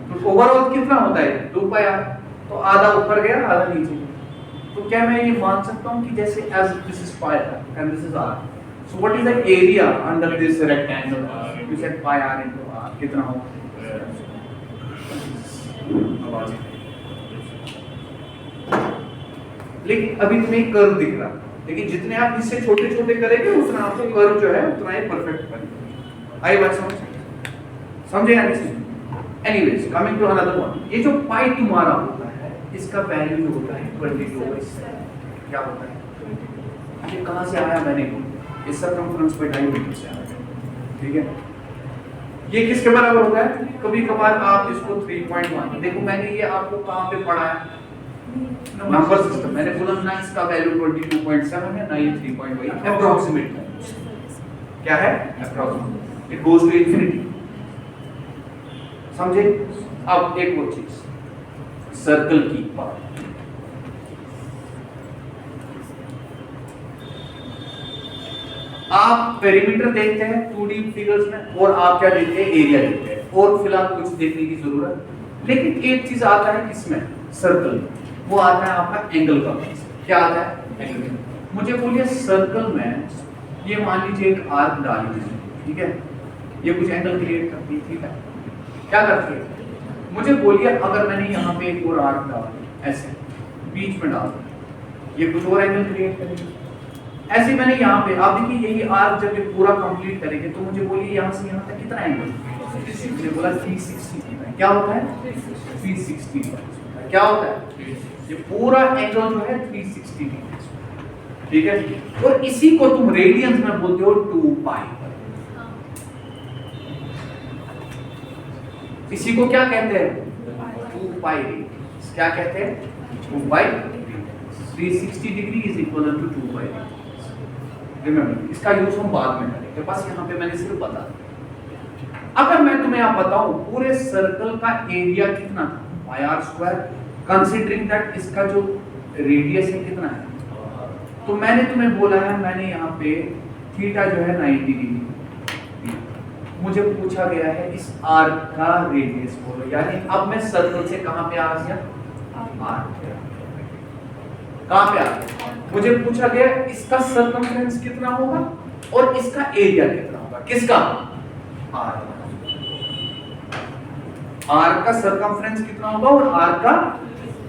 तो ओवरऑल कितना होता है? 2 पाई आर। तो आधा ऊपर गया, आधा नीचे। तो क्या मैं ये मान सकता हूँ कि जैसे as this is pi and this is r, so what is the area under this rectangle? You said pi r into r कितना होगा? लेकिन अभी तुम्हें एक कर्व दिख रहा है, लेकिन जितने आप इससे छोटे छोटे करेंगे उतना आपको कर्व जो है उतना ही परफेक्ट बनेगा। आई बात समझे या नहीं? Anyways, coming to another one, ये जो पाई तुम्हारा होता है इसका वैल्यू जो होता है 22/7। क्या होता है? ये कहां से आया मैंने बोला, इस सर्कमफ्रेंस पे डायमीटर से आया, ठीक है? ये किसके बराबर होता है? कभी कभार आप इसको 3.1, देखो मैंने ये आपको कहां पे पढ़ाया? Number system. मैंने बोला ना इसका वैल्यू 22.7 है, ना ये 3.1, अप्रोक्सीमेट है। क्या है? Approximate. It goes to infinity. समझे? अब एक और चीज, सर्कल की पार्ट। आप पेरीमीटर देखते हैं 2D फिगर्स में, और आप क्या देखते हैं? एरिया देखते हैं, और फिलहाल कुछ देखने की जरूरत। लेकिन एक चीज आता है किसमें? सर्कल, वो आता है आपका एंगल का। क्या आता है? एंगल। मुझे बोलिए सर्कल में ये मान लीजिए एक आर्क डाली है, ठीक है? ये कुछ एंगल क्रिएट करती है, ठीक है? क्या करती है? मुझे बोलिए अगर मैंने यहाँ पे एक और आर्क डाला, ऐसे बीच में डाल, ये कुछ और एंगल क्रिएट करेगी। ऐसे मैंने यहाँ पे, आप देखिए यही आर्क जब ये पूरा कंप्लीट करेंगे तो मुझे बोलिए यहाँ से यहाँ तक कितना एंगल? मुझे बोला 360। क्या होता है? 360। क्या होता है? ये पूरा एंगल जो है 360 डिग्री, ठीक है? और इसी को तुम रेडियंस में बोलते हो 2 पाई। इसी को क्या कहते हैं? 2 पाई रेडियंस। क्या कहते हैं? 2 pi. 360 degree is equal to 2 pi. Remember, इसका यूज हम बाद में करेंगे, बस यहाँ पे मैंने सिर्फ बता दिया। अगर मैं तुम्हें आप बताऊं पूरे सर्कल का एरिया कितना था? पाई आर स्क्वायर, कंसीडरिंग दैट इसका जो रेडियस है कितना है? तो मैंने तुम्हें बोला है, मैंने यहाँ पे थीटा जो है 90 डिग्री, मुझे पूछा गया है इस आर्क का रेडियस बोलो, यानी अब मैं सर्कल से कहां पे आ गया? आर्क पे। कहां पे आ गया? मुझे पूछा गया इसका सर्कमफ्रेंस कितना होगा और इसका एरिया कितना होगा। किसका? आर्क। आर्क का सर्कमफ्रेंस कितना होगा और आर्क का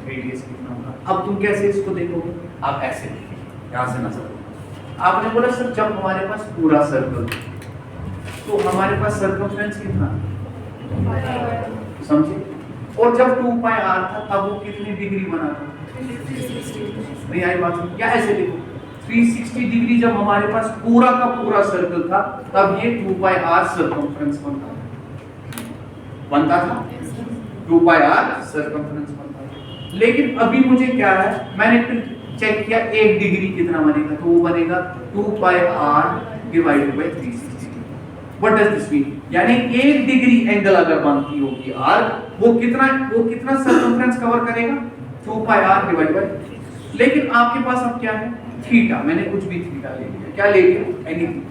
रेडियस कितना होगा। अब तुम कैसे इसको देखोगे? आप ऐसे देखिए, यहां से नजर। आपने बोला सर जब हमारे पास पूरा सर्कल तो हमारे पास सर्कमफ्रेंस कितना? समझे? और जब 2 पाई आर था तब वो कितनी डिग्री बना था? 360। नहीं आई बात? क्या ऐसे देखो, 360 डिग्री जब हमारे पास पूरा का पूरा सर्कल था तब ये 2 पाई आर सर्कमफ्रेंस बनता था। 2 पाई आर सर्कमफ्रेंस बनता था। लेकिन अभी मुझे क्या है, मैंने फिर चेक किया 1 डिग्री कितना बनेगा, तो वो बनेगा 2 pi r divided by 360। What does this mean? यानी 1 डिग्री एंगल अगर बनती होगी आर्क, वो कितना सर्कमफ्रेंस कवर करेगा? 2 पाई आर डिवाइडेड बाय। लेकिन आपके पास अब क्या है? थीटा। मैंने कुछ भी थीटा ले लिया। क्या ले लिया? एनीथिंग।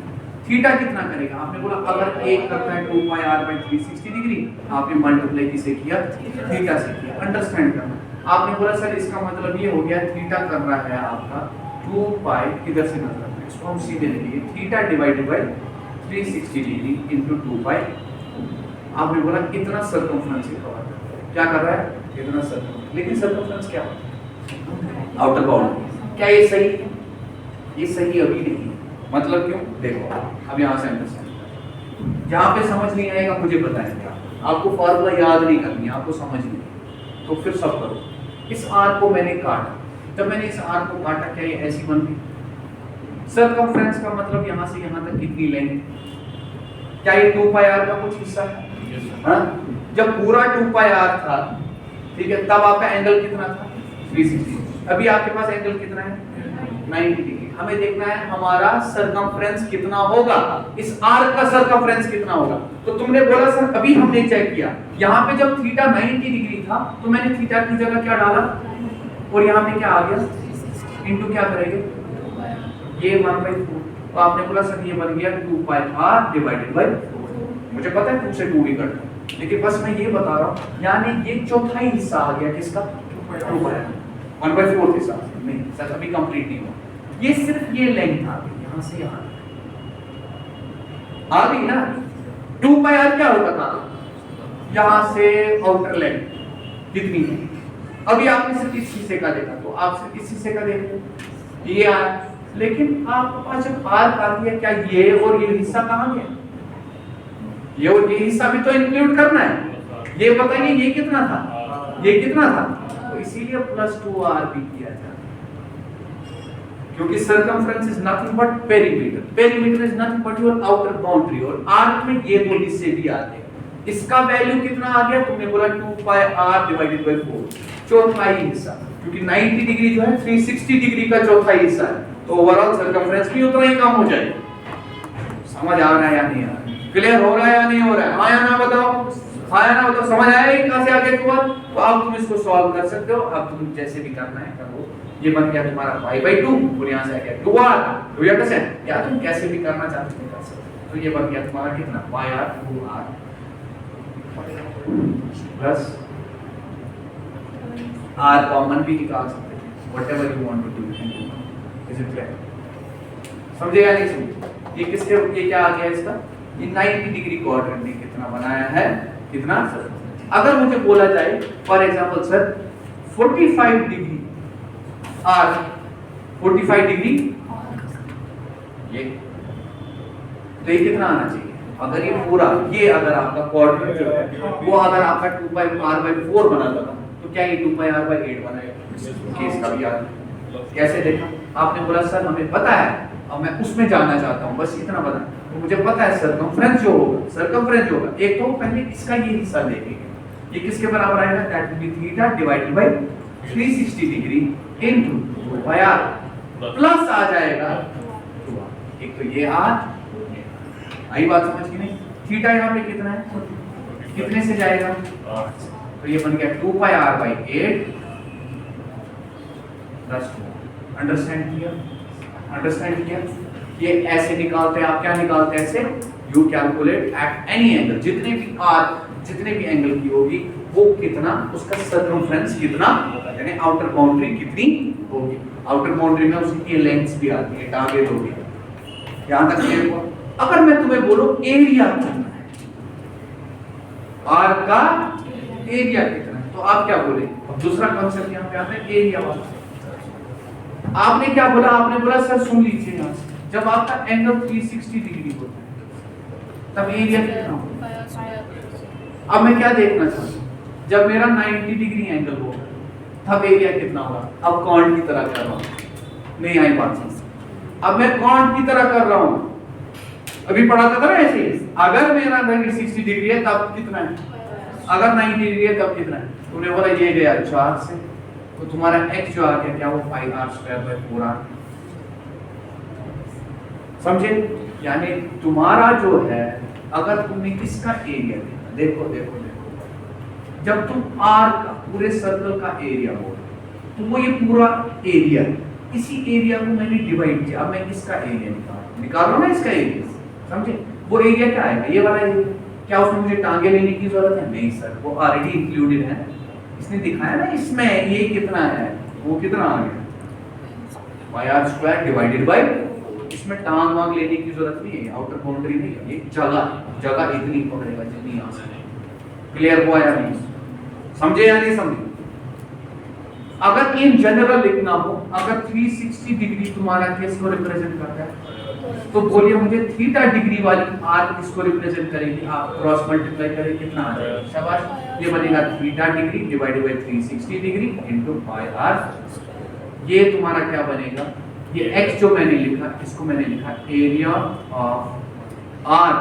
थीटा कितना करेगा? आपने बोला अगर एक करता है 2 पाई r बाई 360 डिग्री, आपने मल्टीप्लाई किसे किया? थीटा से किया। अंडरस्टैंड करना। आपने बोला सर इसका मतलब ये हो गया थीटा कर रहा है आपका 2 पाई, इधर से मतलब इसको हम सीधे लेंगे, theta divided by 360 degree into 2 पाई। आपने बोला कितना सर्कमफ्रेंस कवर कर रहा है, क्या कर रहा है? कितना सर्कमफ्रेंस। लेकिन सर्कमफ्रेंस क्या होता है? Outer boundary. क्या ये सही है? ये सही अभी नहीं। मतलब क्यों? देखो अब यहाँ से अंडरस्टैंड, जहाँ पे समझ नहीं आएगा मुझे बताएंगे। आपको फॉर्मूला याद नहीं करनी है, आपको समझ नहीं, तो फिर सब करो। इस आर को मैंने काटा, जब मैंने इस आर को काटा क्या ये ऐसी बन गई? सर्कमफ्रेंस का मतलब यहाँ से यहाँ तक कितनी लेंथ? क्या ये 2 पाई आर का कुछ हिस्सा है? हाँ? जब पूरा 2 पाई आर था, ठीक है, तब आपका एंगल कितना था? 360। अभी आपके पास एंगल कितना है? 90 डिग्री। हमें देखना है हमारा सर्कमफ्रेंस कितना होगा, इस आर्क का सर्कमफ्रेंस कितना होगा। तो तुमने बोला सर अभी हमने चेक किया, यहाँ पे जब थीटा 90 डिग्री था तो मैंने थीटा की जगह क्या डाला, और यहाँ पे क्या आ गया? इनटू क्या करेंगे? ये 1/4। तो आपने बोला सर ये बन गया 2 पाई r डिवाइडेड बाय 4। मुझे पता है 2 से 2 ही कटता है, लेकिन बस मैं ये बता रहा हूँ, यानी ये चौथाई हिस्सा आ गया किसका? 2 पाई 1/4 हिस्सा। नहीं सर अभी कंप्लीट नहीं हुआ, ये सिर्फ ये लेंथ आ गई, यहाँ से यहाँ आ गई ना। 2 पाई r क्या होता था? यहाँ से आउटर लेंथ कितनी है? अभी आपने सिर्फ इस हिस्से का देखा, तो आप सिर्फ इस हिस्से का देख लो, ये r। लेकिन आपके पास जब r आती है, क्या ये और ये हिस्सा कहाँ गया? ये और ये हिस्सा भी तो इंक्लूड करना है। ये बताइए ये कितना था? ये कितना था? तो इसीलिए +2r भी किया जाता है, क्योंकि circumference is nothing but perimeter. Perimeter is nothing but your outer boundary, और आर्क में ये दो हिस्से भी आते हैं। इसका वैल्यू कितना आ गया? तुमने बोला 2 पाई r डिवाइडेड बाय 4, चौथाई हिस्सा, क्योंकि 90 डिग्री जो है 360 डिग्री का चौथाई हिस्सा है, तो ओवरऑल सर्कमफ्रेंस भी उतना ही कम हो जाएगा। समझ आ रहा है या नहीं आ रहा है? क्लियर हो रहा है या नहीं हो रहा है? हाँ या ना बताओ, हाँ या ना बताओ। समझ आया कहां से आगे हुआ? तो अब तुम इसको सॉल्व कर सकते हो। अब तुम जैसे भी करना है करो। ये बन गया तुम्हारा π/2, और यहाँ से आ गया 2r। तो ये कैसे, या तुम कैसे भी करना चाहते हो कर सकते हो। तो ये बन गया तुम्हारा कितना? πr 2r plus r common भी निकाल सकते हैं, whatever you want to do. Is it clear? समझे या नहीं समझे? ये किसके, ये क्या आ गया इसका? ये 90 डिग्री क्वाड्रेंट ने कितना बनाया है? कितना? अगर मुझे बोला जाए for example sir 45 degree r, 45 degree ये, तो ये कितना आना चाहिए? अगर ये पूरा, ये अगर आपका क्वाड्रेंट जो है वो अगर आपका 2 पाई r/4 बना था, तो क्या ये 2 पाई r/8 बनाएगा? केस का भी याद कैसे देखा? आपने बोला सर हमें पता है, अब मैं उसमें जानना चाहता हूँ, बस इतना बता। तो मुझे पता है सर्कमफ्रेंस जो होगा, सर्कमफ्रेंस जो होगा, एक तो पहले इसका ये हिस्सा देखेंगे, ये किसके बराबर आएगा? That will be theta divided by 360 degree into 2 pi r, plus आ जाएगा 2r। एक तो ये r, आई बात समझ की नहीं? थीटा यहाँ पे कितना है? कितने से जाएगा? तो ये बन गया 2 पाई r/8 प्लस 2। अंडरस्टैंड किया? अंडरस्टैंड किया? ये ऐसे निकालते हैं, आप क्या निकालते हैं ऐसे? You calculate at any angle, जितने भी आर्क, जितने भी एंगल की होगी वो कितना, उसका सर्कमफ्रेंस कितना होगा, यानी आउटर बाउंड्री कितनी होगी। आउटर बाउंड्री में उसकी लेंथ्स भी आती है, टारगेट होगी। यहां तक क्लियर हुआ? अगर मैं तुम्हें बोलूं एरिया कितना है, आर्क का एरिया कितना है, तो आप क्या बोले? अब दूसरा कांसेप्ट यहां पे आता है एरिया वाला। आपने क्या बोला? आपने बोला सर सुन लीजिए, यहां से जब आपका एंगल 360 डिग्री होता है तब एरिया कितना होगा? अब मैं क्या देखना चाहता हूं? जब मेरा 90 डिग्री एंगल होगा तब एरिया कितना होगा? अब कॉन्ट की तरह कर रहा हूं, नहीं आई बात समझ? अब मैं कॉन्ट की तरह कर रहा हूं, अभी पढ़ाता था ना ऐसे ही। अगर मेरा 60 डिग्री है तब कितना है? अगर 90 डिग्री है तब कितना है? तुमने बोला ये गया 4 से, तो तुम्हारा x जो आ गया क्या? वो पाई r²/4r। समझे? यानी तुम्हारा जो है, अगर तुमने इसका एरिया देखो देखो देखो, जब तुम r का पूरे सर्कल का एरिया हो तो वो ये पूरा एरिया है, इसी एरिया को मैंने डिवाइड किया। अब मैं इसका एरिया निकाल रहा हूं ना, इसका एरिया समझे? वो एरिया क्या आएगा, ये वाला एरिया। क्या उसमें मुझे टांगे लेने की जरूरत है? नहीं सर, वो ऑलरेडी इंक्लूडेड है। इसने दिखाया ना इसमें ये कितना है, वो कितना आ गया पाई आर स्क्वायर डिवाइडेड बाय, इसमें टांग वांग लेने की जरूरत नहीं है, आउटर बाउंड्री नहीं है, ये जगह इतनी पकड़ेगा जितनी यहाँ से। क्लियर हुआ या नहीं? समझे या नहीं समझे? अगर इन जनरल लिखना हो, अगर 360 डिग्री तुम्हारा किसको रिप्रेजेंट करता है, तो बोलिए मुझे थीटा डिग्री वाली आर्क किसको रिप्रेजेंट करेगी? आप क्रॉस मल्टीप्लाई करें कितना आ जाएगा? शाबाश, ये बनेगा theta degree divided by 360 degree into pi r. ये तुम्हारा क्या बनेगा? ये x जो मैंने लिखा, इसको मैंने लिखा एरिया ऑफ आर्क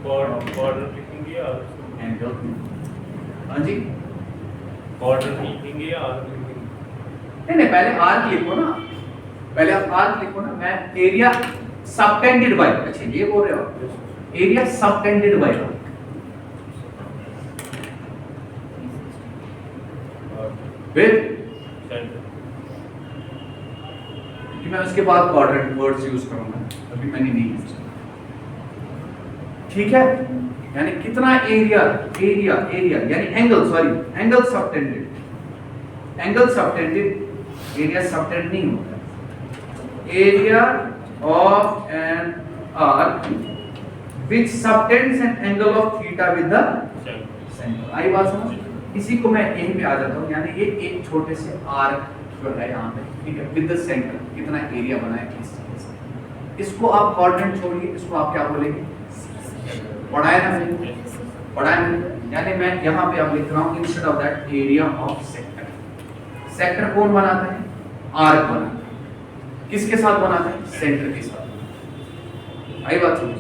बॉर्डर लिखेंगे या एंगल। हां जी, बॉर्डर लिखेंगे या आर्क लिखेंगे? नहीं पहले आर्क लिखो ना, पहले आप आर्क लिखो ना। मैं एरिया सबटेंडेड बाय, अच्छा ये बोल रहे हो, एरिया सबटेंडेड बाय विद, कि मैं उसके बाद क्वाड्रेंट वर्ड्स यूज करूंगा, अभी मैंने नहीं यूज किया। ठीक है, यानी कितना एरिया, यानी angle, sorry angle subtended, area subtend नहीं होता, area of an arc which subtends an angle of theta with the center। आई बात समझ? इसी को मैं यहीं पे आ जाता हूँ, यानी ये एक छोटे से आर्क जो है यहाँ पे, ठीक है, विद द सेंटर कितना एरिया बनाए इस चीज से। इसको आप कोऑर्डिनेट छोड़िए, इसको आप क्या बोलेंगे? पढ़ाया ना मैंने, पढ़ाया मैंने, यानी मैं यहाँ पे अब लिख रहा हूँ instead of that area of sector. Sector कौन बनाता है? आर्क बनाता है। किसके साथ बनाता है? सेंटर के साथ। आई बात समझ?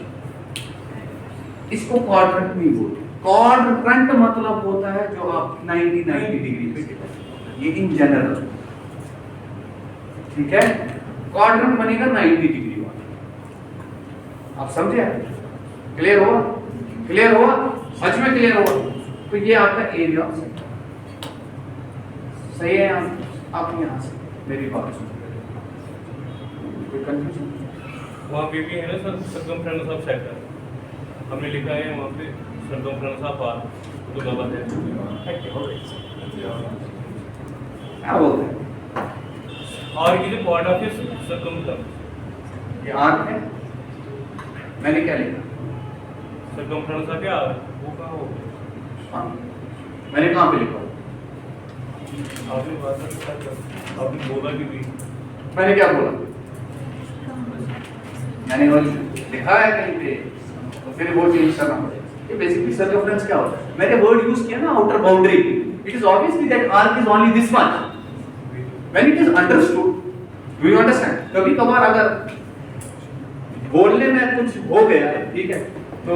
इसको क्वाड्रेंट नहीं बोलते। क्वाड्रेंट मतलब होता है जो आप 90 डिग्री पे टिकते, ये इन जनरल, ठीक है। क्वाड्रेंट बनेगा 90 डिग्री वाला, आप समझे? क्लियर हुआ? क्लियर हुआ? सच में क्लियर हुआ? तो ये आपका एरिया ऑफ सेक्टर सही है। आप यहाँ से मेरी बात सुनो, कोई कंफ्यूजन? वहाँ पे भी है ना सर, सर्कमफ्रेंस ऑफ सेक्टर हमने लिखा है वहाँ पे, सर्कमफ्रेंस ऑफ आर्क तो गलत है। क्या बोलते हैं? Arc is a part of his circumference. ये आर्क है, मैंने क्या लिखा? सर्कमफ्रेंस ऑफ क्या वो कहाँ हो? हाँ, मैंने कहाँ पे लिखा? आपने बात आपने बोला कि भी मैंने क्या बोला? मैंने वो लिखा है कहीं पे, तो फिर वो चेंज करना पड़ेगा। ये बेसिकली सर्कमफ्रेंस क्या होता है? मैंने वर्ड यूज किया ना outer boundary, it is obviously that arc is only this much when it is understood. Do you understand? कभी कभार अगर बोलने में कुछ हो गया, ठीक है, तो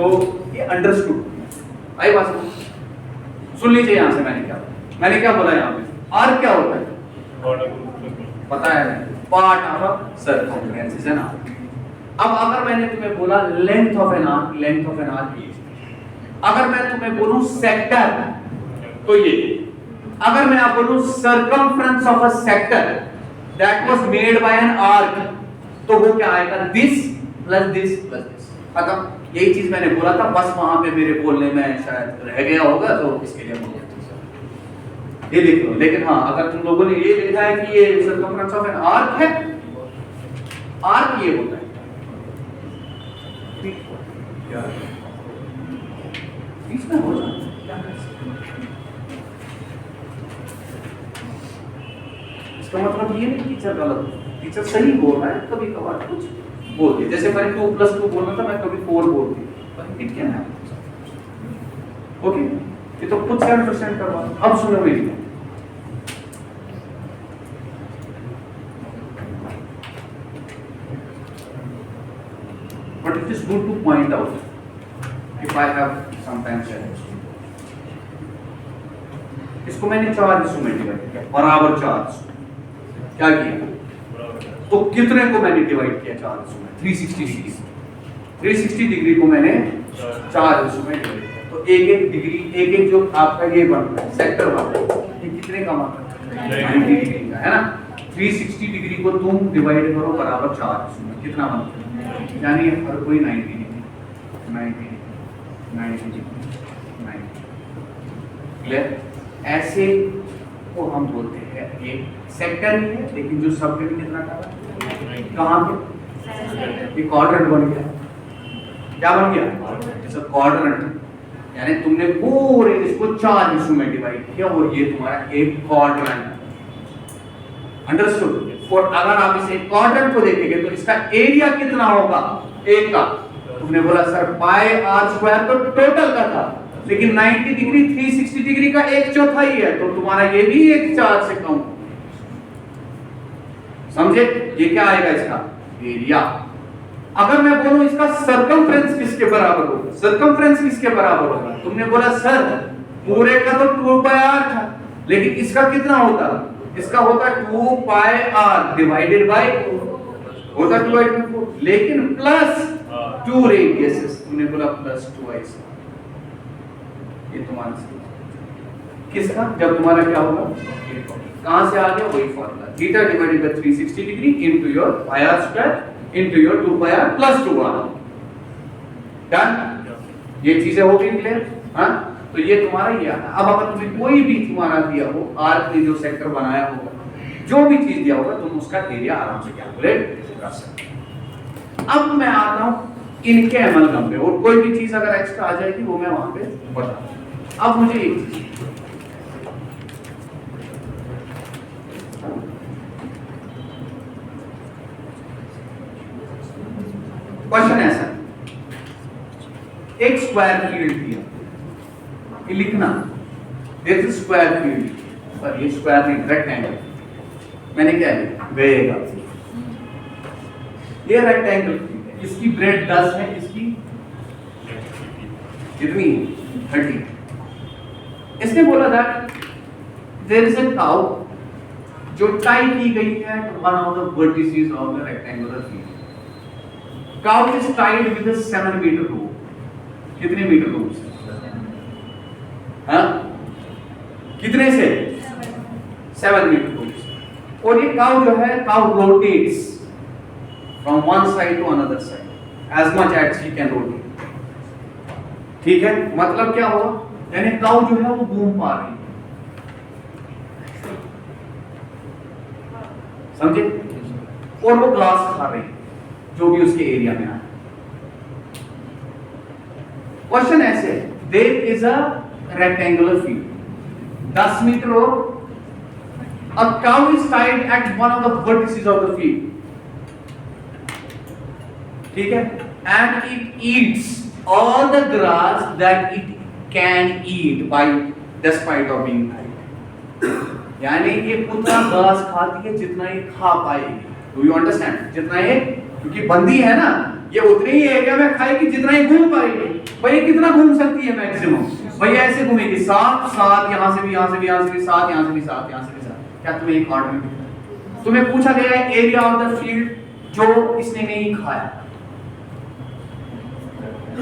ये अंडरस्टूड। आई बात सुन लीजिए यहाँ से मैंने क्या बोला यहाँ पे? आर्क क्या होता है? पता है, पार्ट ऑफ सर्कमफ्रेंस है ना। अब अगर मैंने तुम्हें बोला लेंथ ऑफ एन आर्क, ये, अगर मैं तुम्हें बोलूं सेक्टर, तो ये, अगर मैं आप बोलूं circumference of a sector that was made by an arc, तो वो क्या आएगा? This plus this plus this. खत्म। यही चीज मैंने बोला था, बस वहां पे मेरे बोलने में शायद रह गया होगा, तो इसके लिए बोल ये लिख लो। लेकिन हाँ, अगर तुम लोगों ने ये लिखा है कि ये सर्कमफ्रेंस ऑफ एन आर्क है, आर्क ये होता है, इसमें हो जाता है। इसका मतलब ये नहीं टीचर गलत, टीचर सही बोल रहा है, कभी कभार कुछ बोल दिया। जैसे मैंने 2 + 2 बोलना था, मैं कभी 4 बोल दिया, इट कैन हैपन। ओके, ये तो खुद से अंडरस्टैंड करवा। अब सुनो मेरी बात, but it is good to point out if I have sometimes errors। इसको मैंने 4 हिस्सों में डिवाइड किया, बराबर 4 हिस्सों। क्या किया? तो कितने को मैंने डिवाइड किया 4 हिस्सों में? 360 डिग्री। 360 डिग्री को मैंने 4 हिस्सों में डिवाइड किया। तो एक डिग्री, एक जो आपका ये बनता है सेक्टर वाला, ये कितने का बनता है? 90 डिग्री का, है ना। 360 डिग्री को तुम डिवाइड करो बराबर 4 हिस्सों में, कितना बनता है? यानी हर कोई 90 डिग्री, 90 डिग्री, 90। क्लियर? ऐसे को हम बोलते हैं एक सेक्टर ही है, लेकिन जो सब कितना का कहाँ पे? ये क्वाड्रेंट बन गया। क्या बन गया? जैसे क्वाड्रेंट, यानी तुमने पूरे इसको 4 हिस्सों में डिवाइड किया और ये तुम्हारा एक क्वाड्रेंट। अंडरस्टूड? और अगर आप इसे क्वाड्रेंट को देखेंगे तो इसका एरिया कितना होगा एक का? तुमने बोला सर पाई आर स्क्वायर तो टोटल का था, लेकिन 90 डिग्री 360 डिग्री का 1/4 है, तो तुम्हारा ये भी 1/4 से कम। समझे? ये क्या आएगा इसका एरिया। अगर मैं बोलूं इसका सरकमफ्रेंस किसके बराबर होगा? सरकमफ्रेंस किसके बराबर होगा? तुमने बोला सर पूरे का तो 2πr था, लेकिन इसका कितना होता? इसका होता 2πr डिवाइडेड बाय होता 2/4, लेकिन प्लस 2 रेडियसेस। तुमने बोला प्लस 2 ये तुम्हारा किसका? जब तुम्हारा क्या होगा? कहां से आ गया? वही formula theta divided by 360 degree into your pi r square into your 2πr plus 2r। Done? ये चीजें हो गई क्लियर? हां, तो ये तुम्हारा ये आता। अब अगर तुम्हें कोई भी तुम्हारा दिया हो, आर्क ने जो सेक्टर बनाया होगा, जो भी चीज दिया होगा, तुम उसका एरिया आराम से कैलकुलेट कर सकते। अब मैं आता हूं इनके एमलगम पे, और कोई भी चीज अगर एक्स्ट्रा आ जाएगी वो मैं वहां पे बताऊंगा। अब मुझे एक चीज क्वेश्चन ऐसा, एक स्क्वायर फील्ड दिया, ये लिखना दिस इज स्क्वायर फील्ड, पर ये स्क्वायर नहीं रेक्टेंगल। मैंने क्या लिखा? वेगा। ये रेक्टेंगल, इसकी ब्रेड 10 है, इसकी कितनी? 30। इसने बोला that there is a cow जो टाई की गई है to one of the vertices of the rectangular field. Cow is tied with a 7 metre rope. कितने मीटर रोप से? हाँ, कितने से? 7 मीटर रोप से। और ये काउ जो है, cow rotates from one side to another side as much as she can rotate. ठीक है? मतलब क्या हुआ? यानी काउ जो है वो घूम पा रही है। समझे? और वो ग्रास खा रही है, जो भी उसके एरिया में आए। क्वेश्चन ऐसे, there is a rectangular field 10 metre और a cow is tied at one of the vertices of the field. ठीक है? And it eats all the grass that it can eat by despite of being tied. यानी ये उतना घास खाती है जितना ये खा पाएगी। Do you understand? जितना ये, क्योंकि बंदी है ना, ये उतने ही एरिया में खाएगी जितना ये घूम पाएगी। भाई कितना घूम सकती है मैक्सिमम? भाई ऐसे घूमेगी 7 7, यहाँ से भी, यहाँ से भी, यहाँ से भी 7, यहाँ से भी 7, यहाँ से भी 7। क्या तुम्हें एक ऑर्डर में तुम्हें पूछा गया है एरिया ऑफ द फील्ड जो इसने नहीं खाया?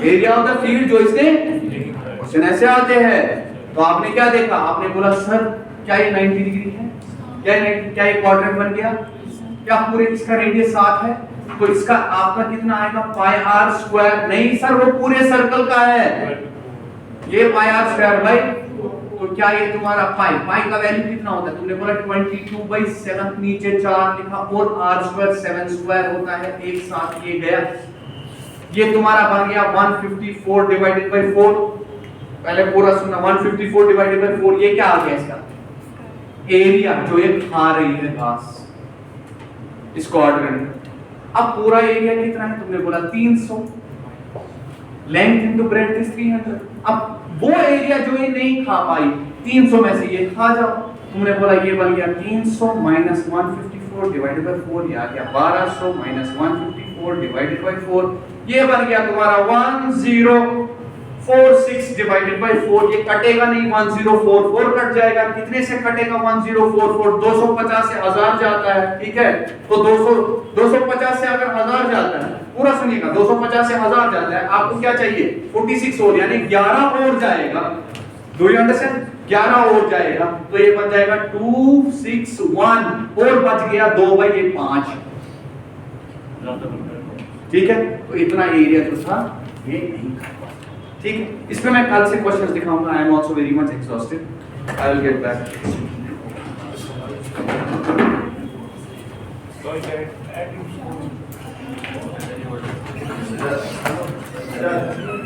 एरिया ऑफ द फील्ड जो इसने, क्वेश्चन ऐसे आते हैं। तो आपने क्या देखा? आपने बोला सर क्या ये 90 डिग्री है? क्या ये क्वाड्रेंट बन गया? क्या पूरे इसका रेडियस 7 है? तो इसका आपका कितना आएगा? पाई आर स्क्वायर। नहीं सर, वो पूरे सर्कल का है, ये पाई आर स्क्वायर भाई। तो क्या ये तुम्हारा पाई का वैल्यू कितना होता है? तुमने बोला 22/7, नीचे 4 लिखा, और आर स्क्वायर 7 स्क्वायर होता है, एक साथ ये गया। ये तुम्हारा बन गया 154 डिवाइडेड बाय 4। पहले पूरा सुनना, 154 डिवाइडेड बाय 4, ये क्या आ गया इसका एरिया जो ये खा रही है घास इस क्वाड्रेंट। अब पूरा एरिया कितना है? तुमने बोला 300, लेंथ इनटू ब्रेड्थ इज 300। अब वो एरिया जो ये नहीं खा पाई, 300 में से ये खा जाओ। तुमने बोला ये बन गया 300 माइनस 154 डिवाइडेड बाय 4, ये आ गया 1200 माइनस 154 डिवाइडेड बाय 4, ये बन गया तुम्हारा 1046 डिवाइडेड बाय 4। ये कटेगा नहीं, 1044 कट जाएगा। कितने से कटेगा 1044? 250 से 1000 जाता है। ठीक है? तो 250 से अगर 1000 जाता है, पूरा सुनिएगा, 250 से 1000 जाता है, आपको क्या चाहिए? 46 और, यानी 11 और जाएगा। Do you understand? 11 और जाएगा तो ये बन जाएगा 2 6 1 और बच गया 2 भाई ये 5। ठीक है, तो इतना एरिया जो था ये नहीं था। ठीक है, इसमें मैं कल से क्वेश्चंस दिखाऊंगा। I am also very much exhausted, I will get back. So I can add